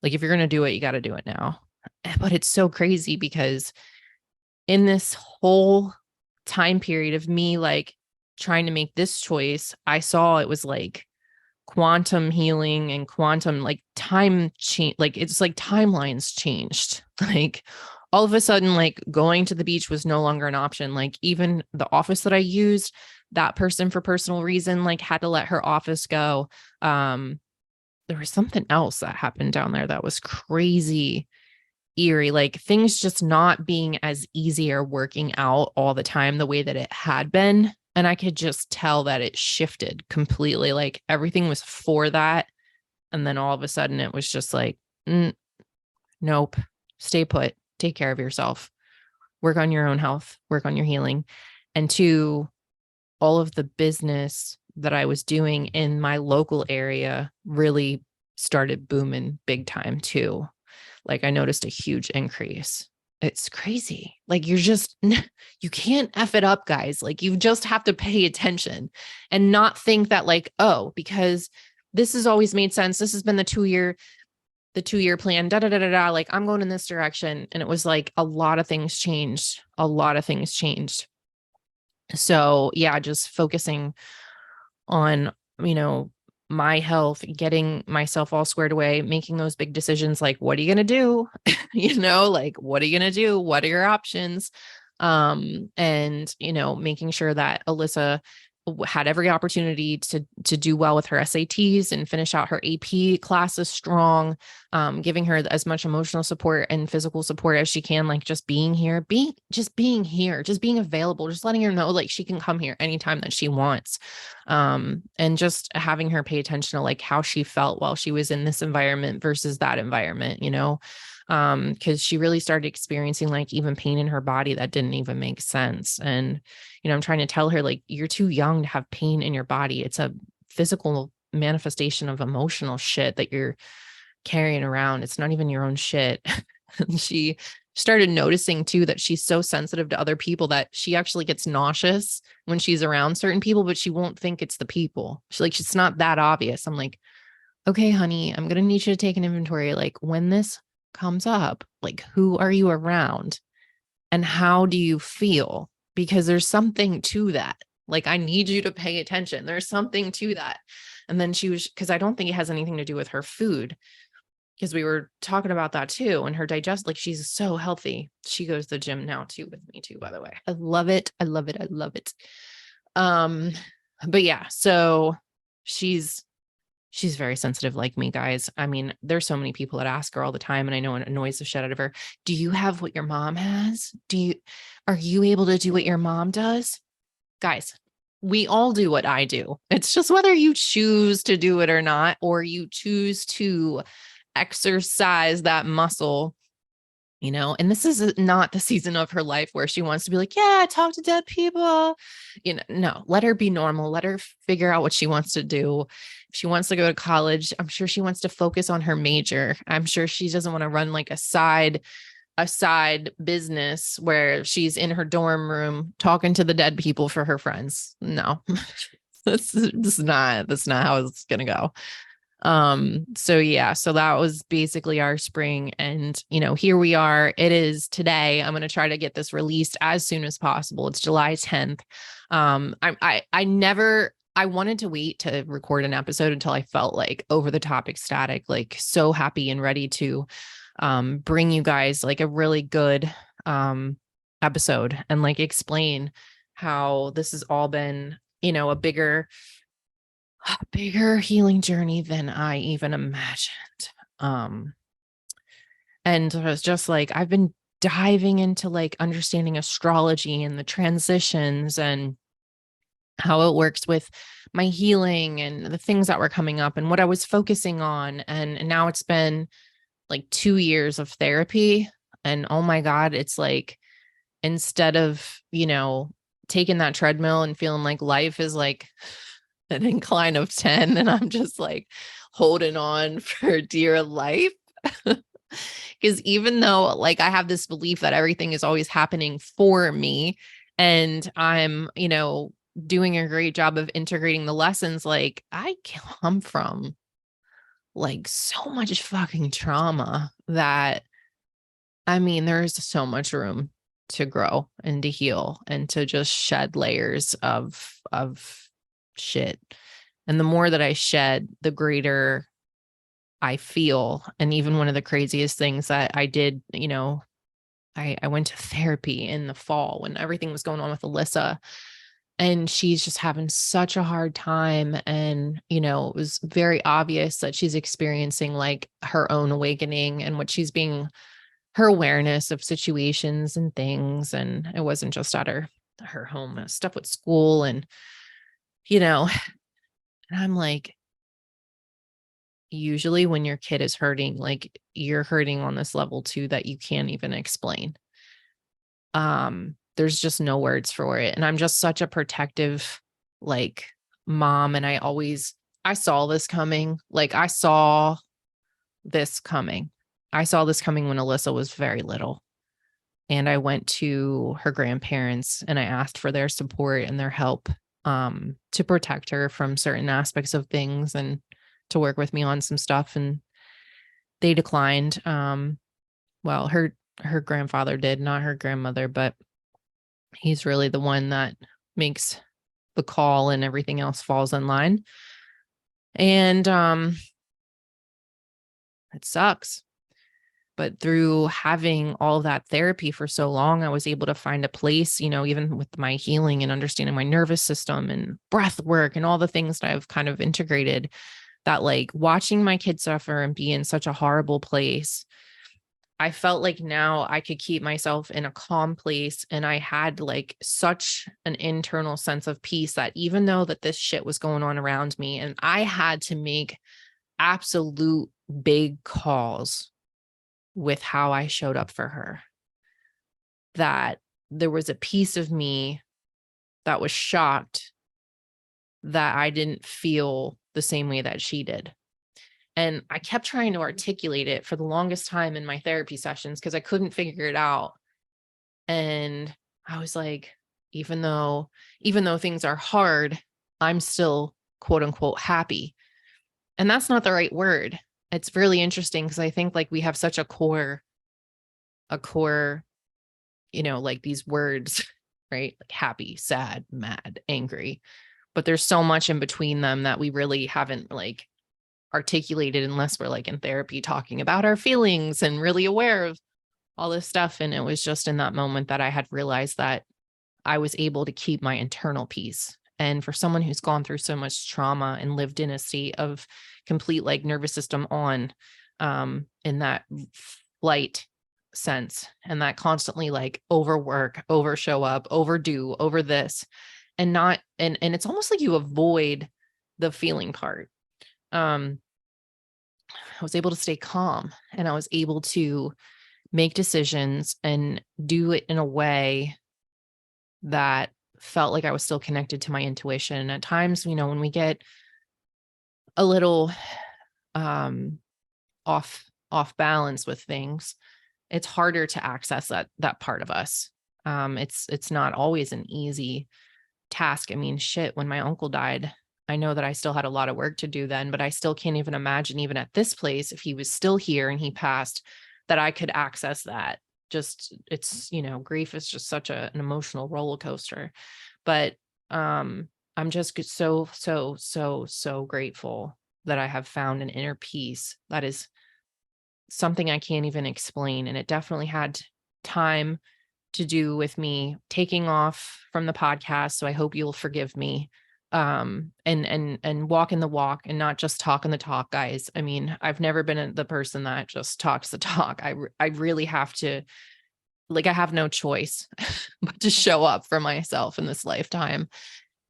Like if you're going to do it, you got to do it now. But it's so crazy because in this whole time period of me like trying to make this choice, I saw it was like quantum healing and quantum like time change. Like it's like timelines changed. Like all of a sudden, like going to the beach was no longer an option. Like even the office that I used, that person for personal reason, like had to let her office go. There was something else that happened down there that was crazy eerie, like things just not being as easy or working out all the time the way that it had been. And I could just tell that it shifted completely. Like everything was for that. And then all of a sudden it was just like, nope, stay put, take care of yourself, work on your own health, work on your healing. And two, all of the business that I was doing in my local area really started booming big time too. Like I noticed a huge increase. It's crazy. Like you can't F it up, guys. Like you just have to pay attention and not think that like, oh, because this has always made sense. This has been the 2-year plan, da, da, da, da, da. Like I'm going in this direction. And it was like a lot of things changed. A lot of things changed. So yeah, just focusing on, my health, getting myself all squared away, making those big decisions. Like, what are you going to do? Like, what are you going to do? What are your options? And, making sure that Alyssa had every opportunity to do well with her SATs and finish out her AP classes strong, giving her as much emotional support and physical support as she can, like just being here, being available, just letting her know like she can come here anytime that she wants. And just having her pay attention to like how she felt while she was in this environment versus that environment, because she really started experiencing like even pain in her body that didn't even make sense. And, I'm trying to tell her like, you're too young to have pain in your body. It's a physical manifestation of emotional shit that you're carrying around. It's not even your own shit. And she started noticing too that she's so sensitive to other people that she actually gets nauseous when she's around certain people, but she won't think it's the people. It's not that obvious. I'm like, okay, honey, I'm going to need you to take an inventory. Like when this comes up, like who are you around and how do you feel? Because there's something to that. Like I need you to pay attention. There's something to that. And then because I don't think it has anything to do with her food, because we were talking about that too. And her like she's so healthy. She goes to the gym now too with me too, by the way. I love it. I love it. I love it. But yeah, so she's very sensitive like me, guys. I mean, there's so many people that ask her all the time, and I know it annoys the shit out of her. Do you have what your mom has? Are you able to do what your mom does? Guys, we all do what I do. It's just whether you choose to do it or not, or you choose to exercise that muscle, and this is not the season of her life where she wants to be like, yeah, talk to dead people, no, let her be normal. Let her figure out what she wants to do. If she wants to go to college, I'm sure she wants to focus on her major. I'm sure she doesn't want to run like a side business where she's in her dorm room talking to the dead people for her friends. No, this is not how it's going to go. So yeah, so that was basically our spring, and here we are. It is today. I'm going to try to get this released as soon as possible. It's July 10th. I wanted to wait to record an episode until I felt like over the top ecstatic, like so happy and ready to bring you guys like a really good episode and like explain how this has all been, a bigger healing journey than I even imagined. And it was just like, I've been diving into like understanding astrology and the transitions and how it works with my healing and the things that were coming up and what I was focusing on. And now it's been like 2 years of therapy. And oh my God, it's like, instead of, taking that treadmill and feeling like life is like an incline of 10 and I'm just like holding on for dear life. Because even though like I have this belief that everything is always happening for me and I'm, doing a great job of integrating the lessons, like I come from like so much fucking trauma that I mean, there's so much room to grow and to heal and to just shed layers of shit. And the more that I shed, the greater I feel. And even one of the craziest things that I did, I went to therapy in the fall when everything was going on with Alyssa, and she's just having such a hard time. And, it was very obvious that she's experiencing like her own awakening and what she's being, her awareness of situations and things. And it wasn't just at her home, stuff with school. And, you know, and I'm like, usually when your kid is hurting, like you're hurting on this level too that you can't even explain. There's just no words for it. And I'm just such a protective like mom. And I saw this coming. Like I saw this coming. I saw this coming when Alyssa was very little. And I went to her grandparents and I asked for their support and their help to protect her from certain aspects of things and to work with me on some stuff. And they declined. Well, her grandfather did, not her grandmother, but he's really the one that makes the call and everything else falls in line. And it sucks. But through having all that therapy for so long, I was able to find a place, even with my healing and understanding my nervous system and breath work and all the things that I've kind of integrated, that like watching my kids suffer and be in such a horrible place, I felt like now I could keep myself in a calm place. And I had like such an internal sense of peace that even though that this shit was going on around me and I had to make absolute big calls with how I showed up for her, that there was a piece of me that was shocked that I didn't feel the same way that she did. And I kept trying to articulate it for the longest time in my therapy sessions because I couldn't figure it out. And I was like, even though things are hard, I'm still quote unquote happy. And that's not the right word. It's really interesting because I think like we have such a core, like these words, right? Like happy, sad, mad, angry. But there's so much in between them that we really haven't like articulated unless we're like in therapy talking about our feelings and really aware of all this stuff. And it was just in that moment that I had realized that I was able to keep my internal peace. And for someone who's gone through so much trauma and lived in a state of complete like nervous system on in that flight sense, and that constantly like overwork, over show up, overdo, over this, and not and it's almost like you avoid the feeling part. I was able to stay calm and I was able to make decisions and do it in a way that felt like I was still connected to my intuition. And at times, when we get a little off balance with things, it's harder to access that part of us. It's not always an easy task. I mean, shit, when my uncle died, I know that I still had a lot of work to do then, but I still can't even imagine, even at this place, if he was still here and he passed, that I could access that. Just it's, grief is just such an emotional roller coaster. But I'm just so grateful that I have found an inner peace that is something I can't even explain. And it definitely had time to do with me taking off from the podcast. So I hope you'll forgive me and walking the walk and not just talking the talk, guys. I mean, I've never been the person that just talks the talk. I really have to, like, I have no choice but to show up for myself in this lifetime.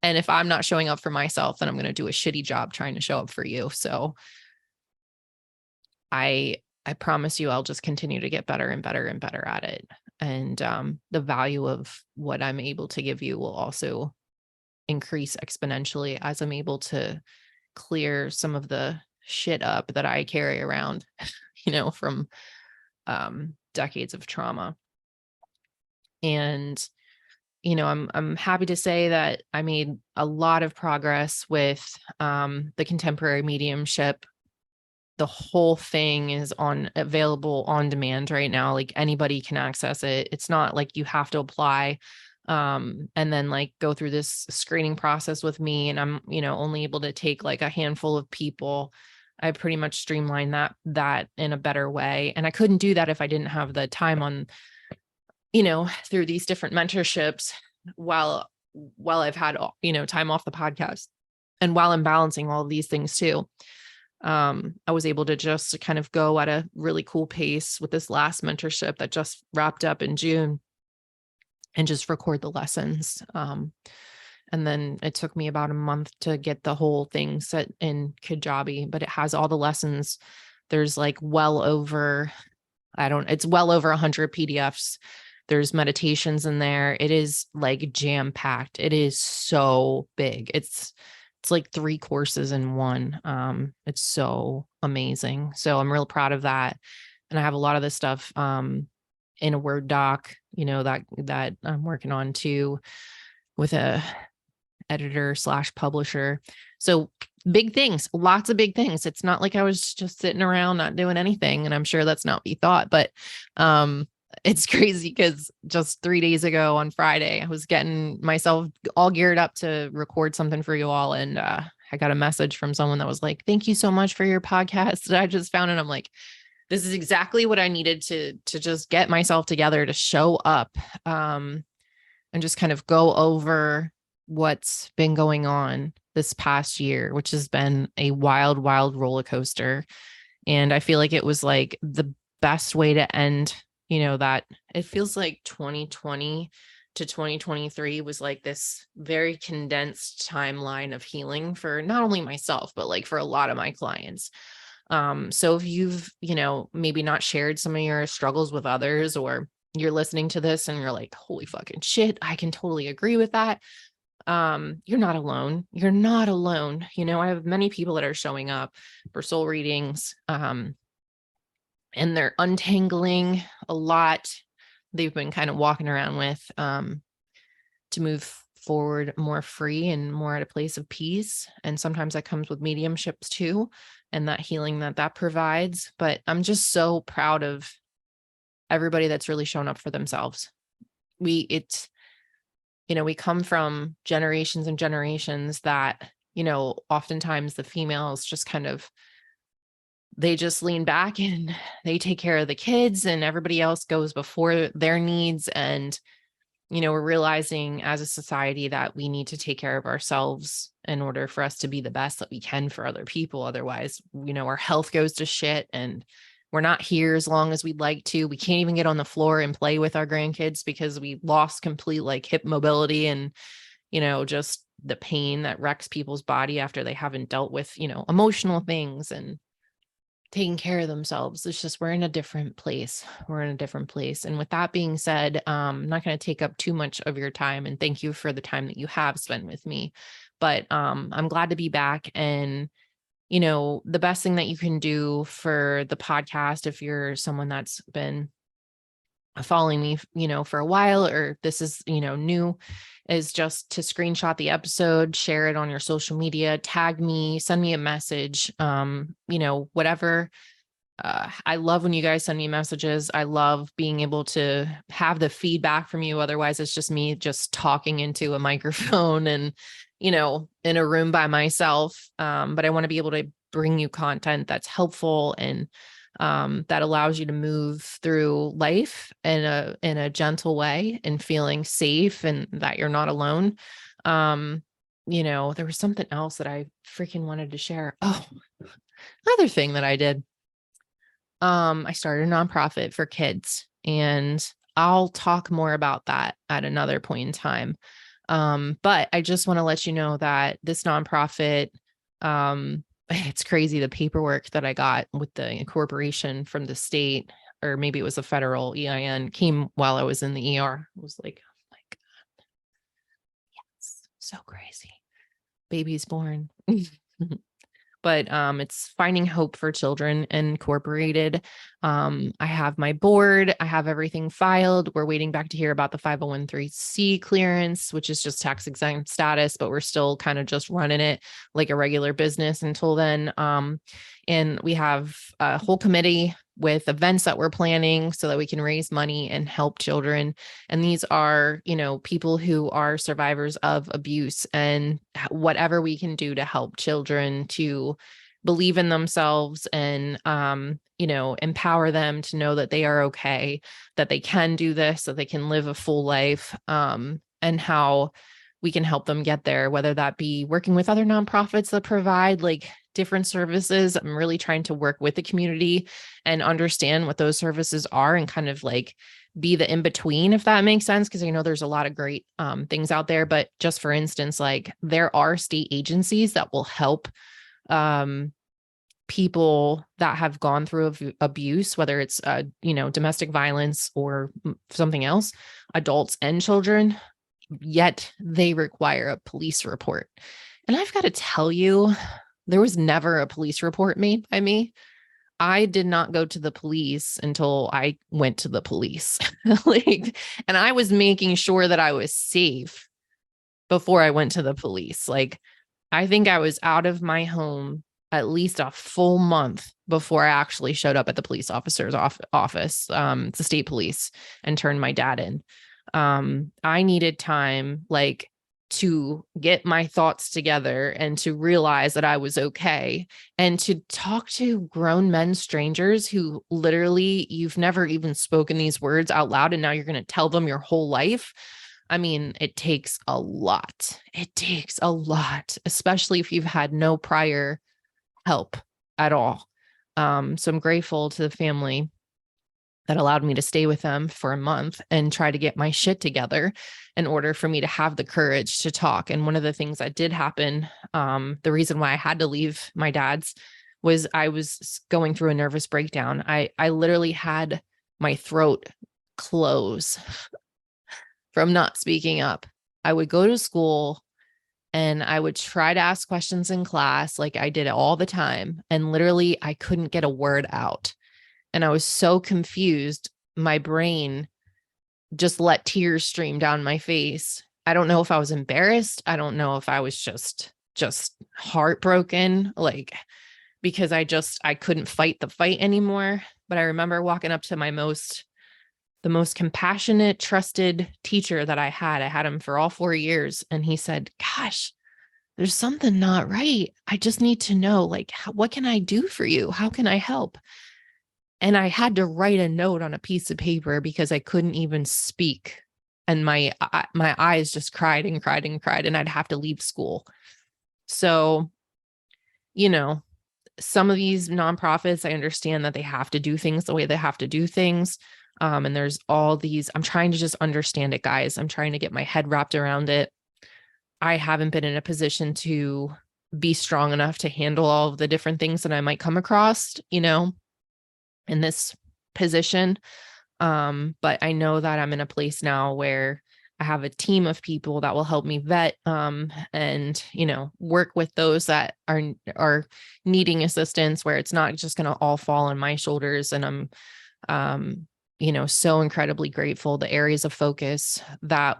And if I'm not showing up for myself, then I'm going to do a shitty job trying to show up for you. So I promise you, I'll just continue to get better and better and better at it. And the value of what I'm able to give you will also increase exponentially as I'm able to clear some of the shit up that I carry around, from decades of trauma. And, I'm happy to say that I made a lot of progress with the contemporary mediumship the whole thing is available on demand right now. Like anybody can access it. It's not like you have to apply and then like go through this screening process with me. And I'm, only able to take like a handful of people. I pretty much streamlined that in a better way. And I couldn't do that if I didn't have the time on, through these different mentorships while I've had, time off the podcast and while I'm balancing all of these things too. I was able to just kind of go at a really cool pace with this last mentorship that just wrapped up in June and just record the lessons. And then it took me about a month to get the whole thing set in Kajabi, but it has all the lessons. There's like it's well over 100 PDFs. There's meditations in there. It is like jam packed. It is so big. It's like 3 courses in one. It's so amazing. So I'm real proud of that. And I have a lot of this stuff in a Word doc, that I'm working on too with a editor / publisher. So big things, lots of big things. It's not like I was just sitting around not doing anything. And I'm sure that's not what you thought, but it's crazy because just 3 days ago on Friday, I was getting myself all geared up to record something for you all. And I got a message from someone that was like, "Thank you so much for your podcast that I just found." And I'm like, this is exactly what I needed to just get myself together to show up and just kind of go over what's been going on this past year, which has been a wild, wild roller coaster. And I feel like it was like the best way to end, that it feels like 2020 to 2023 was like this very condensed timeline of healing for not only myself, but like for a lot of my clients. So if you've, maybe not shared some of your struggles with others, or you're listening to this and you're like, holy fucking shit, I can totally agree with that. You're not alone. You're not alone. I have many people that are showing up for soul readings, and they're untangling a lot. They've been kind of walking around with, to move forward more free and more at a place of peace. And sometimes that comes with mediumships too, and that healing that provides. But I'm just so proud of everybody that's really shown up for themselves. We come from generations and generations that, oftentimes the females just kind of, they just lean back and they take care of the kids and everybody else goes before their needs. And, we're realizing as a society that we need to take care of ourselves in order for us to be the best that we can for other people. Otherwise, our health goes to shit and we're not here as long as we'd like to. We can't even get on the floor and play with our grandkids because we lost complete like hip mobility and, just the pain that wrecks people's body after they haven't dealt with, emotional things and taking care of themselves. It's just, we're in a different place. And with that being said, I'm not going to take up too much of your time, and thank you for the time that you have spent with me, but I'm glad to be back. And the best thing that you can do for the podcast, if you're someone that's been following me, for a while, or this is, new, is just to screenshot the episode, share it on your social media, tag me, send me a message, whatever. I love when you guys send me messages. I love being able to have the feedback from you. Otherwise, it's just me just talking into a microphone and, in a room by myself. But I want to be able to bring you content that's helpful and that allows you to move through life in a gentle way and feeling safe and that you're not alone. There was something else that I freaking wanted to share. Oh, another thing that I did. I started a nonprofit for kids, and I'll talk more about that at another point in time. But I just want to let you know that this nonprofit, it's crazy. The paperwork that I got with the incorporation from the state, or maybe it was a federal EIN, came while I was in the ER. It was like, oh my God. Yes. So crazy. Baby's born. But it's Finding Hope for Children Incorporated. I have my board. I have everything filed. We're waiting back to hear about the 501(c) clearance, which is just tax exempt status, but we're still kind of just running it like a regular business until then. And we have a whole committee with events that we're planning so that we can raise money and help children. And these are, people who are survivors of abuse, and whatever we can do to help children to believe in themselves and, empower them to know that they are okay, that they can do this, that they can live a full life, and how we can help them get there, whether that be working with other nonprofits that provide like different services. I'm really trying to work with the community and understand what those services are and kind of like be the in-between, if that makes sense. Cause I know there's a lot of great things out there, but just for instance, like there are state agencies that will help people that have gone through abuse, whether it's, domestic violence or something else, adults and children, yet they require a police report. And I've got to tell you, there was never a police report made by me. I did not go to the police until I went to the police. And I was making sure that I was safe before I went to the police. Like, I think I was out of my home at least a full month before I actually showed up at the police officer's office, the state police, and turned my dad in. I needed time, like, to get my thoughts together and to realize that I was okay, and to talk to grown men, strangers who literally you've never even spoken these words out loud, and now you're going to tell them your whole life. I mean, it takes a lot. It takes a lot, especially if you've had no prior help at all. So I'm grateful to the family that allowed me to stay with them for a month and try to get my shit together in order for me to have the courage to talk. And one of the things that did happen, the reason why I had to leave my dad's was I was going through a nervous breakdown. I literally had my throat close from not speaking up. I would go to school and I would try to ask questions in class, like I did it all the time. And literally I couldn't get a word out. And I was so confused. My brain just let tears stream down my face. I don't know if I was embarrassed. I don't know if I was just heartbroken, like, because I couldn't fight the fight anymore. But I remember walking up to the most compassionate, trusted teacher that I had. I had him for all 4 years. And he said, gosh, there's something not right. I just need to know, like, what can I do for you? How can I help? And I had to write a note on a piece of paper because I couldn't even speak. And my eyes just cried and cried and cried, and I'd have to leave school. So, some of these nonprofits, I understand that they have to do things the way they have to do things. And there's all these, I'm trying to just understand it, guys. I'm trying to get my head wrapped around it. I haven't been in a position to be strong enough to handle all of the different things that I might come across, in this position. But I know that I'm in a place now where I have a team of people that will help me vet, and, work with those that are needing assistance, where it's not just going to all fall on my shoulders. And I'm, so incredibly grateful. The areas of focus that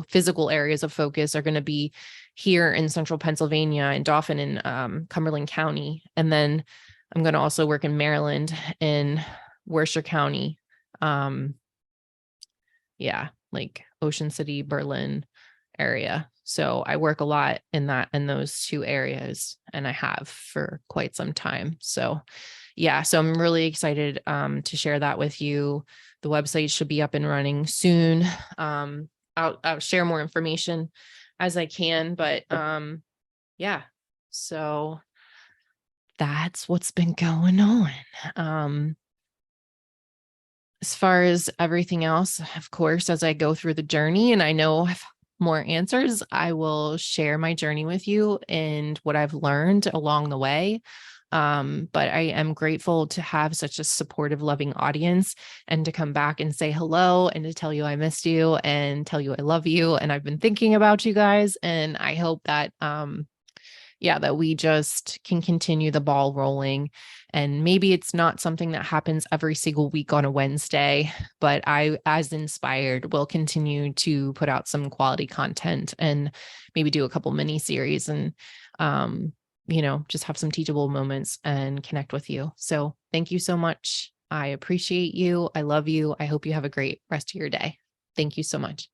physical areas of focus are going to be here in central Pennsylvania and Dauphin and Cumberland County. And then I'm going to also work in Maryland in Worcester County. Like Ocean City, Berlin area. So I work a lot in those two areas, and I have for quite some time. So so I'm really excited to share that with you. The website should be up and running soon. I'll share more information as I can, but so that's what's been going on. As far as everything else, of course, as I go through the journey and I know I have more answers, I will share my journey with you and what I've learned along the way. But I am grateful to have such a supportive, loving audience, and to come back and say hello and to tell you I missed you and tell you I love you. And I've been thinking about you guys, and I hope that, that we just can continue the ball rolling. And maybe it's not something that happens every single week on a Wednesday, but I, as inspired, will continue to put out some quality content and maybe do a couple mini series and, just have some teachable moments and connect with you. So thank you so much. I appreciate you. I love you. I hope you have a great rest of your day. Thank you so much.